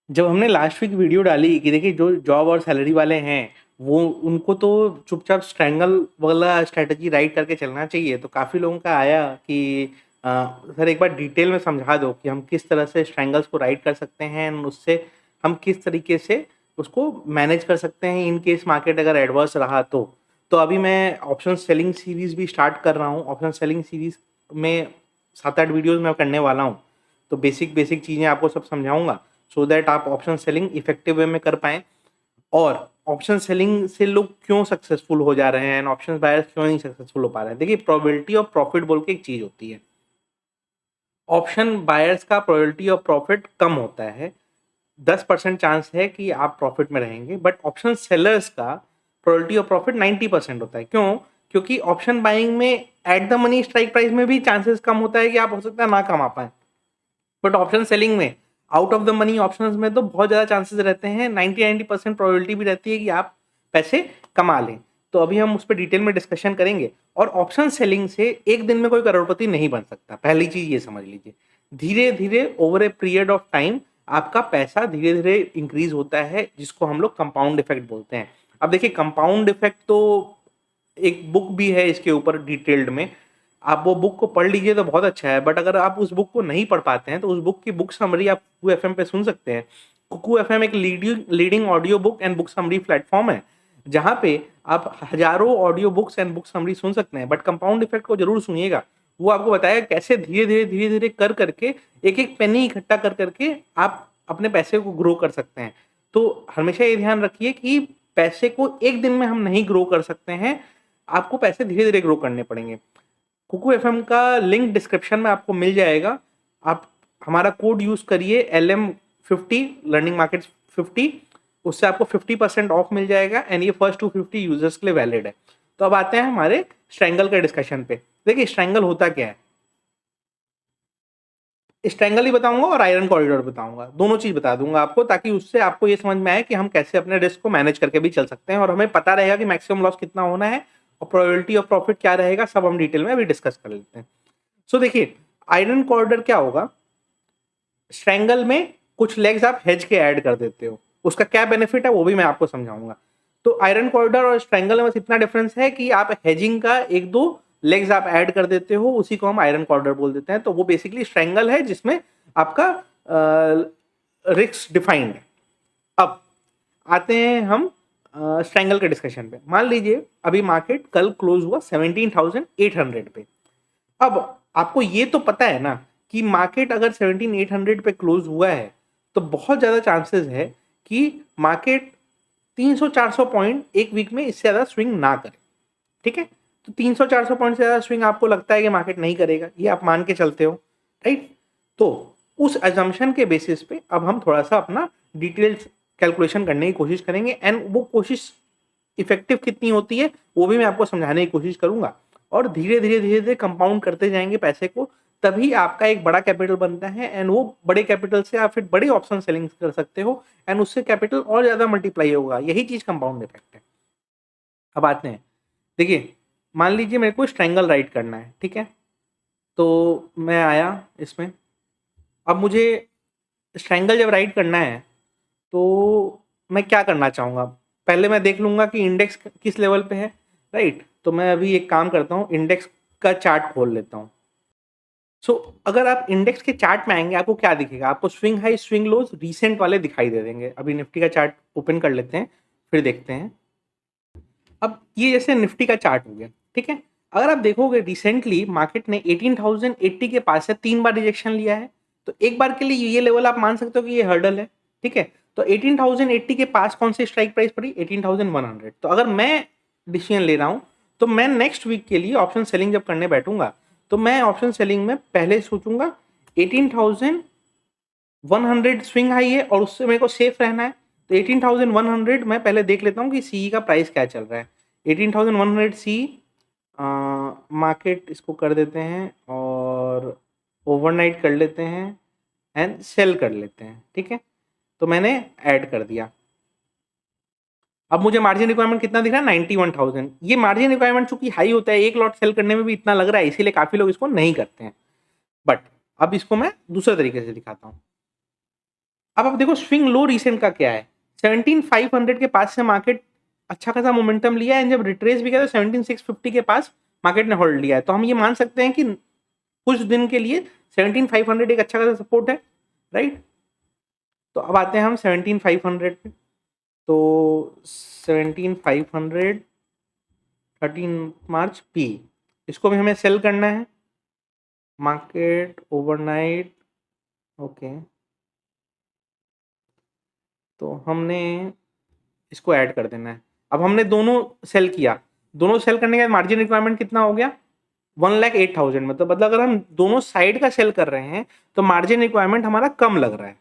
जब हमने last week video डाली कि देखिए जो जॉब और सैलरी वाले हैं वो उनको तो चुपचाप स्ट्रैंगल वाला स्ट्रैटेजी राइट करके चलना चाहिए। तो काफ़ी लोगों का आया कि अ, सर एक बार डिटेल में समझा दो कि हम किस तरह से स्ट्रैंगल्स को राइट कर सकते हैं एंड उससे हम किस तरीके से उसको मैनेज कर सकते हैं इन केस मार्केट अगर एडवर्स रहा तो। तो अभी मैं ऑप्शन सेलिंग सीरीज़ भी स्टार्ट कर रहा हूँ। ऑप्शन सेलिंग सीरीज़ में 7-8 वीडियोज़ मैं करने वाला हूँ। तो बेसिक चीज़ें आपको सब समझाऊँगा सो दैट आप ऑप्शन सेलिंग इफेक्टिव वे में कर पाएँ। और ऑप्शन सेलिंग से लोग क्यों सक्सेसफुल हो जा रहे हैं एंड ऑप्शन बायर्स क्यों नहीं सक्सेसफुल हो पा रहे हैं। देखिए प्रोबेबिलिटी ऑफ प्रॉफिट बोल के एक चीज़ होती है। ऑप्शन बायर्स का प्रोबेबिलिटी ऑफ प्रॉफिट कम होता है। 10% चांस है कि आप प्रॉफिट में रहेंगे, बट ऑप्शन सेलर्स का प्रोबेबिलिटी ऑफ प्रॉफिट 90% होता है। क्यों? क्योंकि ऑप्शन बाइंग में at the money strike price में भी चांसेस कम होता है कि आप हो सकता है ना कमा पाएँ। बट ऑप्शन सेलिंग में out of the money options में तो बहुत ज़्यादा चांसेस रहते हैं, 90% प्रोबेबिलिटी भी रहती है कि आप पैसे कमा लें। तो अभी हम उस पर डिटेल में डिस्कशन करेंगे। और ऑप्शन सेलिंग से एक दिन में कोई करोड़पति नहीं बन सकता, पहली चीज़ ये समझ लीजिए। धीरे धीरे over a period of time आपका पैसा धीरे धीरे इंक्रीज होता है, जिसको हम लोग कंपाउंड इफेक्ट बोलते हैं। अब देखिए कंपाउंड इफेक्ट तो एक बुक भी है इसके ऊपर डिटेल्ड में। आप वो बुक को पढ़ लीजिए तो बहुत अच्छा है, बट अगर आप उस बुक को नहीं पढ़ पाते हैं तो उस बुक की बुक समरी आप कुकू एफएम पे सुन सकते हैं। कुकू एफएम एक leading audio book and book summary platform है, जहाँ पे आप हजारों audio books and book summary सुन सकते हैं। बट कंपाउंड इफेक्ट को जरूर सुनिएगा। वो आपको बताएगा कैसे धीरे धीरे कर करके एक एक पेनी इकट्ठा कर करके आप अपने पैसे को ग्रो कर सकते हैं। तो हमेशा ये ध्यान रखिए कि पैसे को एक दिन में हम नहीं ग्रो कर सकते हैं, आपको पैसे धीरे धीरे ग्रो करने पड़ेंगे। कुकू एफएम का लिंक डिस्क्रिप्शन में आपको मिल जाएगा। आप हमारा कोड यूज करिए LM50 लर्निंग मार्केट 50, उससे आपको 50% ऑफ मिल जाएगा एंड ये फर्स्ट 250 यूजर्स के लिए वैलिड है। तो अब आते हैं हमारे स्ट्रैंगल के डिस्कशन पे। देखिए स्ट्रैंगल होता क्या है, स्ट्रैंगल ही बताऊंगा और आयरन कॉरिडोर बताऊंगा, दोनों चीज बता दूंगा आपको, ताकि उससे आपको ये समझ में आए कि हम कैसे अपने रिस्क को मैनेज करके भी चल सकते हैं और हमें पता रहेगा कि मैक्सिमम लॉस कितना होना है और प्रोबेबिलिटी ऑफ प्रॉफिट क्या रहेगा। सब हम डिटेल में अभी डिस्कस कर लेते हैं। सो देखिए आयरन कॉरिडोर क्या होगा। स्ट्रैंगल में कुछ लेग्स आप हेज के ऐड कर देते हो, उसका क्या बेनिफिट है वो भी मैं आपको समझाऊंगा। तो आयरन कॉरिडोर और स्ट्रैंगल में बस इतना डिफरेंस है कि आप हेजिंग का एक दो लेग्स आप ऐड कर देते हो, उसी को हम आयरन कॉरिडोर बोल देते हैं। तो वो बेसिकली स्ट्रैंगल है जिसमें आपका रिस्क डिफाइंड है। अब आते हैं हम स्ट्रैंगल के डिस्कशन पे। मान लीजिए अभी मार्केट कल क्लोज हुआ 17,800 पे। अब आपको ये तो पता है ना कि मार्केट अगर 17,800 पे क्लोज हुआ है तो बहुत ज़्यादा चांसेस है कि मार्केट 300-400 पॉइंट एक वीक में इससे ज़्यादा स्विंग ना करे। ठीक है, तो 300-400 पॉइंट से ज़्यादा स्विंग आपको लगता है कि मार्केट नहीं करेगा, ये आप मान के चलते हो, राइट। तो उस अजम्पशन के बेसिस पे अब हम थोड़ा सा अपना डिटेल्स कैलकुलेशन करने की कोशिश करेंगे एंड वो कोशिश इफेक्टिव कितनी होती है वो भी मैं आपको समझाने की कोशिश करूंगा। और धीरे धीरे कंपाउंड करते जाएंगे पैसे को, तभी आपका एक बड़ा कैपिटल बनता है एंड वो बड़े कैपिटल से आप फिर बड़ी ऑप्शन सेलिंग कर सकते हो एंड उससे कैपिटल और ज्यादा मल्टीप्लाई होगा। यही चीज कंपाउंड इफेक्ट है। अब आते हैं, देखिए मान लीजिए मेरे को स्ट्रैंगल राइट करना है, ठीक है। तो मैं आया इसमें, अब मुझे स्ट्रैंगल जब राइट करना है तो मैं क्या करना चाहूँगा। पहले मैं देख लूँगा कि इंडेक्स किस लेवल पे है, राइट। तो मैं अभी एक काम करता हूँ, इंडेक्स का चार्ट खोल लेता हूँ। सो अगर आप इंडेक्स के चार्ट में आएंगे आपको क्या दिखेगा, आपको स्विंग हाई स्विंग लोज रिसेंट वाले दिखाई दे देंगे। अभी निफ्टी का चार्ट ओपन कर लेते हैं फिर देखते हैं। अब ये जैसे निफ्टी का चार्ट हो गया, ठीक है। अगर आप देखोगे रिसेंटली मार्केट ने 18,080 के पास से 3 बार रिजेक्शन लिया है। तो एक बार के लिए ये लेवल आप मान सकते हो कि ये हर्डल है, ठीक है। तो 18,080 के पास कौन सी स्ट्राइक प्राइस पड़ी, 18,100। तो अगर मैं डिसीजन ले रहा हूं तो मैं नेक्स्ट वीक के लिए ऑप्शन सेलिंग जब करने बैठूंगा तो मैं ऑप्शन सेलिंग में पहले सोचूंगा 18,100 स्विंग हाई है और उससे मेरे को सेफ रहना है। तो 18,100 मैं पहले देख लेता हूँ कि सी का प्राइस क्या चल रहा है। 18,100 सी मार्केट इसको कर देते हैं और ओवरनाइट कर लेते हैं एंड सेल कर लेते हैं, ठीक है। तो मैंने ऐड कर दिया। अब मुझे मार्जिन रिक्वायरमेंट कितना दिख रहा है, 91,000। ये मार्जिन रिक्वायरमेंट चूंकि हाई होता है, एक लॉट सेल करने में भी इतना लग रहा है, इसीलिए काफी लोग इसको नहीं करते हैं। बट अब इसको मैं दूसरे तरीके से दिखाता हूँ। अब आप देखो स्विंग लो रिसेंट का क्या है, 17,500 के पास से मार्केट अच्छा खासा मोमेंटम लिया है, जब रिट्रेस भी किया तो 17,650 के पास मार्केट ने होल्ड लिया है। तो हम ये मान सकते हैं कि कुछ दिन के लिए 17,500 एक अच्छा खासा सपोर्ट है, राइट। तो अब आते हैं हम 17,500 पे। तो 17,500 13 मार्च पी, इसको भी हमें सेल करना है, मार्केट ओवरनाइट, ओके। तो हमने इसको ऐड कर देना है। अब हमने दोनों सेल किया, दोनों सेल करने के बाद मार्जिन रिक्वायरमेंट कितना हो गया, 1,08,000। मतलब अगर हम दोनों साइड का सेल कर रहे हैं तो मार्जिन रिक्वायरमेंट हमारा कम लग रहा है,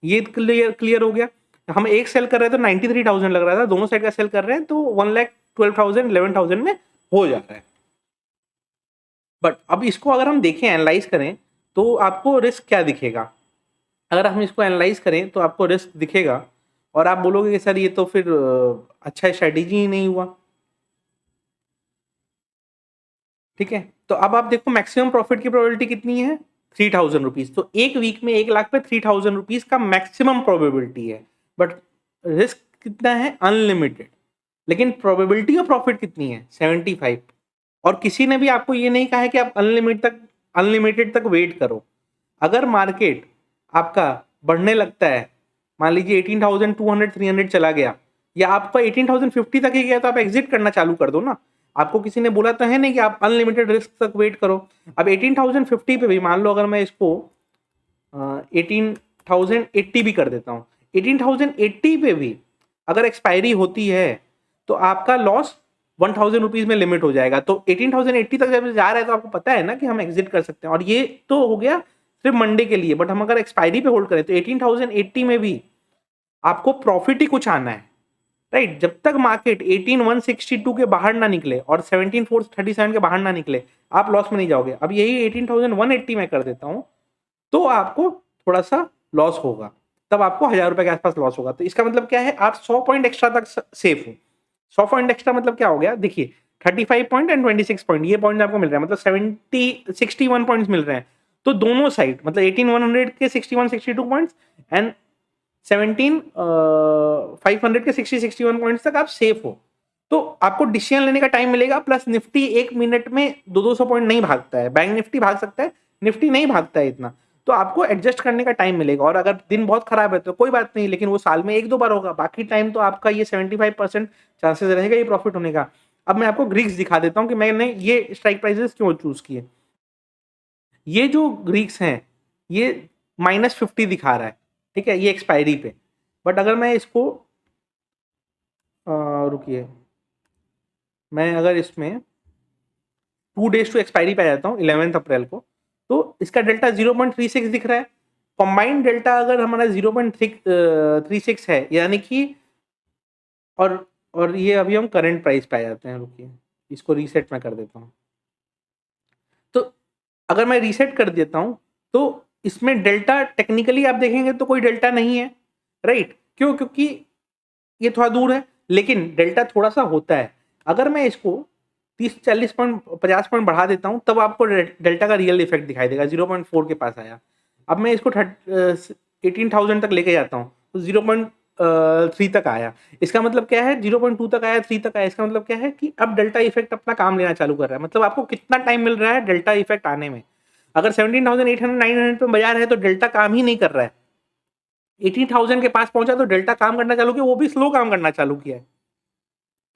ये क्लियर हो गया। हम एक सेल कर रहे थे तो 93,000 लग रहा था, दोनों साइड का सेल कर रहे हैं तो 1,12,000 11,000 में हो जा रहा है। बट अब इसको अगर हम देखें, एनालाइज करें, तो आपको रिस्क क्या दिखेगा। अगर हम इसको एनालाइज करें तो आपको रिस्क दिखेगा और आप बोलोगे कि सर ये तो फिर अच्छा स्ट्रेटेजी ही नहीं हुआ, ठीक है। तो अब आप देखो मैक्सिमम प्रॉफिट की प्रोबेबिलिटी कितनी है, 3,000 रुपीज। तो एक वीक में 1 लाख पे 3,000 रुपीज का मैक्सिमम प्रोबेबिलिटी है, बट रिस्क कितना है, अनलिमिटेड। लेकिन प्रोबेबिलिटी ऑफ प्रॉफिट कितनी है, 75। और किसी ने भी आपको ये नहीं कहा है कि आप अनलिमिटेड तक वेट करो। अगर मार्केट आपका बढ़ने लगता है, मान लीजिए 18,200 300 चला गया, या आपका 18,050 तक ही गया, तो आप एग्जिट करना चालू कर दो ना। आपको किसी ने बोला तो है नहीं कि आप अनलिमिटेड रिस्क तक वेट करो। अब 18,050 पे भी मान लो, अगर मैं इसको 18,080 भी कर देता हूँ, 18,080 पे भी अगर एक्सपायरी होती है तो आपका लॉस 1,000 रुपीज में लिमिट हो जाएगा। तो 18,080 तक जब जा रहा है तो आपको पता है ना कि हम एग्जिट कर सकते हैं। और ये तो हो गया सिर्फ मंडे के लिए, बट हम अगर एक्सपायरी पे होल्ड करें तो 18,080 में भी आपको प्रॉफिट ही कुछ आना है, राइट। जब तक मार्केट 18,162 के बाहर ना निकले और 17,437 के बाहर ना निकले, आप लॉस में नहीं जाओगे। अब यही 18,180 में कर देता हूं तो आपको थोड़ा सा लॉस होगा, तब आपको 1,000 रुपए के आसपास लॉस होगा। तो इसका मतलब क्या है, आप 100 पॉइंट एक्स्ट्रा तक सेफ हो। 100 पॉइंट एक्स्ट्रा मतलब क्या हो गया, देखिए 35 पॉइंट एंड 26 पॉइंट, ये पॉइंट आपको मिल रहा है, मतलब 61 पॉइंट्स मिल रहे हैं। तो दोनों साइड मतलब 18,100 के 61 62 पॉइंट्स एंड 17,500 के 61 पॉइंट्स तक आप सेफ हो। तो आपको डिसीजन लेने का टाइम मिलेगा। प्लस निफ्टी 1 मिनट में 200 पॉइंट नहीं भागता है, बैंक निफ्टी भाग सकता है, निफ्टी नहीं भागता है इतना। तो आपको एडजस्ट करने का टाइम मिलेगा। और अगर दिन बहुत खराब है तो कोई बात नहीं, लेकिन वो साल में 1-2 बार होगा, बाकी टाइम तो आपका ये 75% चांसेस रहेगा ये प्रॉफिट होने का। अब मैं आपको ग्रीक्स दिखा देता हूँ कि मैंने ये स्ट्राइक प्राइसेस क्यों चूज किए। ये जो ग्रीक्स हैं ये -50 दिखा रहा है, ठीक है, ये एक्सपायरी पे। बट अगर मैं इसको रुकिए, मैं अगर इसमें 2 डेज टू एक्सपायरी पे आ जाता हूँ 11 अप्रैल को, तो इसका डेल्टा 0.36 दिख रहा है। कॉम्बाइंड डेल्टा अगर हमारा 0.36 है, यानी कि और ये अभी हम करंट प्राइस पे आ जाते हैं, रुकिए इसको रीसेट मैं कर देता हूँ। तो अगर मैं रीसेट कर देता हूँ तो इसमें डेल्टा टेक्निकली आप देखेंगे तो कोई डेल्टा नहीं है, राइट। क्यों, क्योंकि ये थोड़ा दूर है, लेकिन डेल्टा थोड़ा सा होता है। अगर मैं इसको 30-40 पॉइंट 50 पॉइंट बढ़ा देता हूँ तब आपको डेल्टा का रियल इफेक्ट दिखाई देगा। 0.4 के पास आया। अब मैं इसको 18,000 तक लेके जाता हूँ तो 0.3 तक आया। इसका मतलब क्या है, 0.2 तक आया, 3 तक आया। इसका मतलब क्या है कि अब डेल्टा इफेक्ट अपना काम लेना चालू कर रहा है। मतलब आपको कितना टाइम मिल रहा है डेल्टा इफेक्ट आने में। अगर 17,800 900 पे बाजार है तो डेल्टा काम ही नहीं कर रहा है। 18,000 के पास पहुंचा तो डेल्टा काम करना चालू किया, वो भी स्लो काम करना चालू किया है।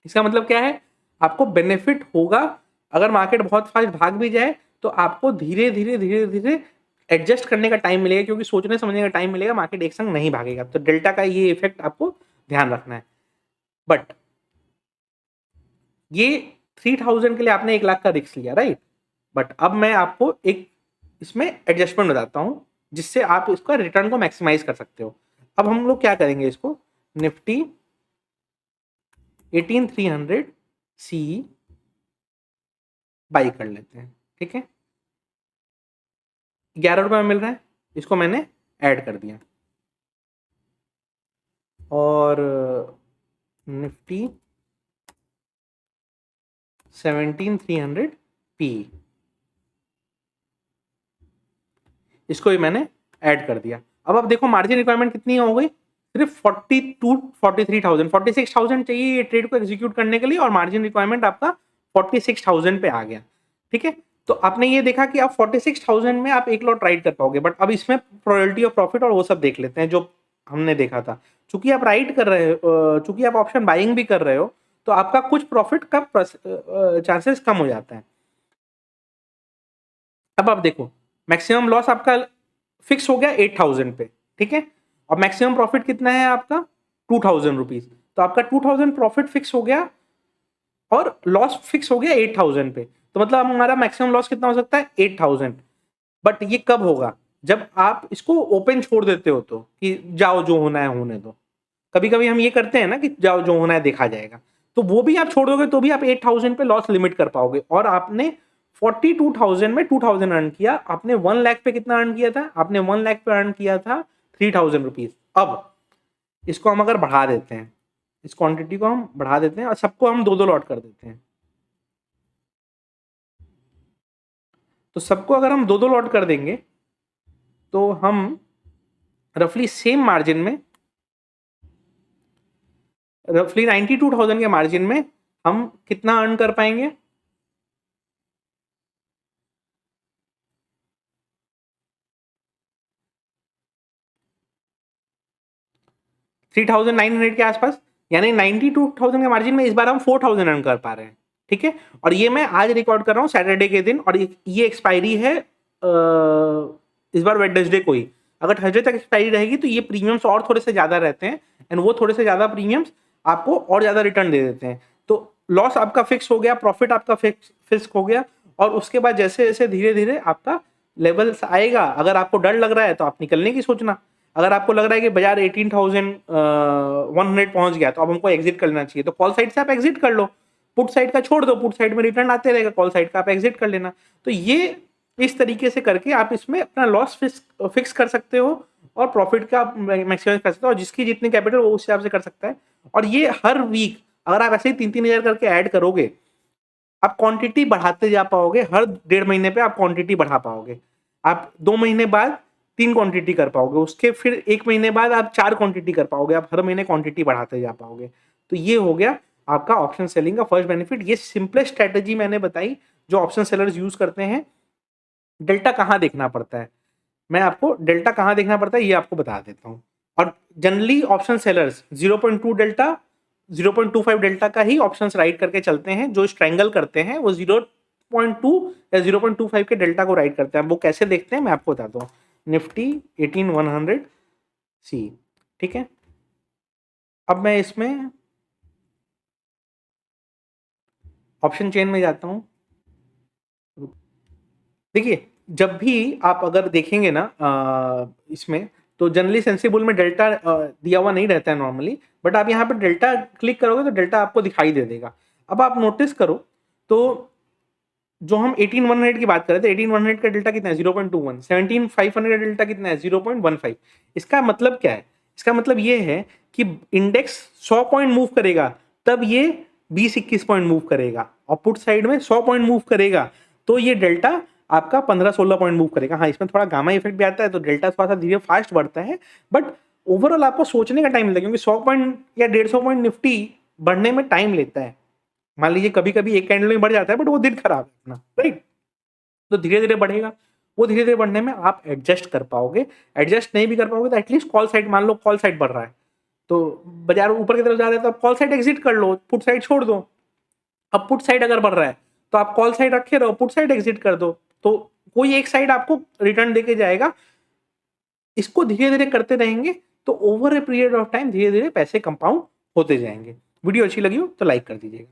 इसका मतलब क्या है, आपको बेनिफिट होगा। अगर मार्केट बहुत फास्ट भाग भी जाए तो आपको धीरे धीरे धीरे धीरे एडजस्ट करने का टाइम मिलेगा, क्योंकि सोचने समझने का टाइम मिलेगा, मार्केट एक संग नहीं भागेगा। तो डेल्टा का ये इफेक्ट आपको ध्यान रखना है। बट ये 3,000 के लिए आपने 1 लाख का रिस्क लिया, राइट। बट अब मैं आपको एक इसमें एडजस्टमेंट बताता हूं जिससे आप इसका रिटर्न को मैक्सिमाइज कर सकते हो। अब हम लोग क्या करेंगे, इसको निफ्टी 18,300 सी बाई कर लेते हैं, ठीक है। 11 रुपए में मिल रहा है, इसको मैंने ऐड कर दिया। और निफ्टी 17,300 पी, इसको भी मैंने ऐड कर दिया। अब आप देखो मार्जिन रिक्वायरमेंट कितनी हो गई, सिर्फ 42-43,000, 46,000 चाहिए ये ट्रेड को एग्जीक्यूट करने के लिए और मार्जिन रिक्वायरमेंट आपका 46,000 पे आ गया। ठीक है, तो आपने ये देखा कि आप 46,000 में आप एक लॉट राइड कर पाओगे, बट अब इसमें प्रोबेबिलिटी ऑफ प्रॉफिट और वो सब देख लेते हैं जो हमने देखा था। चूंकि आप राइड कर रहे हो, चूंकि आप ऑप्शन बाइंग भी कर रहे हो, तो आपका कुछ प्रॉफिट का चांसेस कम हो जाता है। अब आप देखो मैक्सिमम लॉस आपका फिक्स हो गया 8,000 पे, ठीक है, और मैक्सिमम प्रॉफिट कितना है आपका 2,000 रुपीज, तो आपका 2,000 प्रॉफिट फिक्स हो गया और लॉस फिक्स हो गया 8,000 पे, तो मतलब हमारा मैक्सिमम लॉस कितना हो सकता है 8,000। बट ये कब होगा, जब आप इसको ओपन छोड़ देते हो, तो कि जाओ जो होना है होने दो। कभी कभी हम ये करते हैं ना कि जाओ जो होना है देखा जाएगा, तो वो भी आप छोड़ दोगे तो भी आप 8,000 पे लॉस लिमिट कर पाओगे, और आपने 42,000 में 2,000 अर्न किया। आपने 1 लाख पे कितना अर्न किया था, आपने 1 लाख पे अर्न किया था 3,000 रुपीज। अब इसको हम अगर बढ़ा देते हैं, इस क्वांटिटी को हम बढ़ा देते हैं और सबको हम 2-2 लॉट कर देते हैं, तो सबको अगर हम 2-2 लॉट कर देंगे तो हम रफली सेम मार्जिन में, रफली 92,000 के मार्जिन में हम कितना अर्न कर पाएंगे, 3,900 के आसपास, यानी 92,000 के मार्जिन में इस बार हम 4,000 अर्न कर पा रहे हैं। ठीक है, और ये मैं आज रिकॉर्ड कर रहा हूँ सैटरडे के दिन, और ये एक्सपायरी है इस बार वेडनेसडे को ही। अगर थर्सडे तक एक्सपायरी रहेगी तो ये प्रीमियम्स और थोड़े से ज्यादा रहते हैं, एंड वो थोड़े से ज्यादा प्रीमियम्स आपको और ज्यादा रिटर्न दे देते हैं। तो लॉस आपका फिक्स हो गया, प्रॉफिट आपका फिक्स हो गया, और उसके बाद जैसे जैसे धीरे धीरे आपका लेवल्स आएगा, अगर आपको डर लग रहा है तो आप निकलने की सोचना। अगर आपको लग रहा है कि बाजार 18,100 पहुंच गया तो अब हमको एग्जिट करना चाहिए, तो कॉल साइड से आप एग्जिट कर लो, पुट साइड का छोड़ दो, पुट साइड में रिटर्न आते रहेगा, कॉल साइड का आप एग्जिट कर लेना। तो ये इस तरीके से करके आप इसमें अपना लॉस फिक्स कर सकते हो और प्रॉफिट का मैक्सिमाइज कर सकते हो, और जिसकी जितनी कैपिटल वो उस हिसाब से कर सकता है। और ये हर वीक अगर आप ऐसे ही 3-3 हज़ार करके ऐड करोगे, आप क्वांटिटी बढ़ाते जा पाओगे, हर 1.5 महीने पे आप क्वांटिटी बढ़ा पाओगे। आप 2 महीने बाद 3 क्वांटिटी कर पाओगे, उसके फिर 1 महीने बाद आप 4 क्वांटिटी कर पाओगे, आप हर महीने क्वांटिटी बढ़ाते जा पाओगे। तो ये हो गया आपका ऑप्शन सेलिंग का फर्स्ट बेनिफिट। ये सिंपलेस्ट स्ट्रेटेजी मैंने बताई जो ऑप्शन सेलर्स यूज करते हैं। डेल्टा कहाँ देखना पड़ता है, मैं आपको डेल्टा कहाँ देखना पड़ता है ये आपको बता देता हूँ। और generally option sellers 0.2 delta 0.25 delta का ही ऑप्शंस राइट करके चलते हैं। जो स्ट्रैंगल करते हैं वो 0.2 या 0.25 के डेल्टा को राइट करते हैं। वो कैसे देखते हैं मैं आपको बताता हूँ। निफ्टी 18,100 सी, ठीक है। अब मैं इसमें ऑप्शन चेन में जाता हूँ। देखिए जब भी आप अगर देखेंगे ना इसमें, तो जनरली सेंसिबल में डेल्टा दिया हुआ नहीं रहता है नॉर्मली, बट आप यहाँ पर डेल्टा क्लिक करोगे तो डेल्टा आपको दिखाई दे देगा। अब आप नोटिस करो तो जो हम 18,100 की बात कर रहे थे, 18,100 का डेल्टा कितना है 0.21, 17,500 का डेल्टा कितना है 0.15। इसका मतलब क्या है, इसका मतलब ये है कि इंडेक्स 100 पॉइंट मूव करेगा तब ये 20-21 पॉइंट मूव करेगा, और पुट साइड में 100 पॉइंट मूव करेगा तो ये डेल्टा आपका 15-16 पॉइंट मूव करेगा। हाँ, इसमें थोड़ा गामा इफेक्ट भी आता है तो डेल्टा थोड़ा सा धीरे फास्ट बढ़ता है, बट ओवरऑल आपको सोचने का टाइम मिलता है, क्योंकि 100 पॉइंट या 150 पॉइंट निफ्टी बढ़ने में टाइम लेता है। मान लीजिए कभी कभी एक कैंडल में बढ़ जाता है, बट वो दिन खराब है अपना, राइट। तो धीरे धीरे बढ़ेगा, वो धीरे धीरे बढ़ने में आप एडजस्ट कर पाओगे। एडजस्ट नहीं भी कर पाओगे तो एटलीस्ट कॉल साइड, मान लो कॉल साइड बढ़ रहा है तो बाजार ऊपर की तरफ जा रहा है तो आप कॉल साइड एग्जिट कर लो, पुट साइड छोड़ दो। अब पुट साइड अगर बढ़ रहा है तो आप कॉल साइड रखे रहो, पुट साइड एग्जिट कर दो, तो कोई एक साइड आपको रिटर्न देके जाएगा। इसको धीरे धीरे करते रहेंगे तो over a period of time धीरे धीरे पैसे कंपाउंड होते जाएंगे। वीडियो अच्छी लगी हो तो लाइक कर दीजिएगा।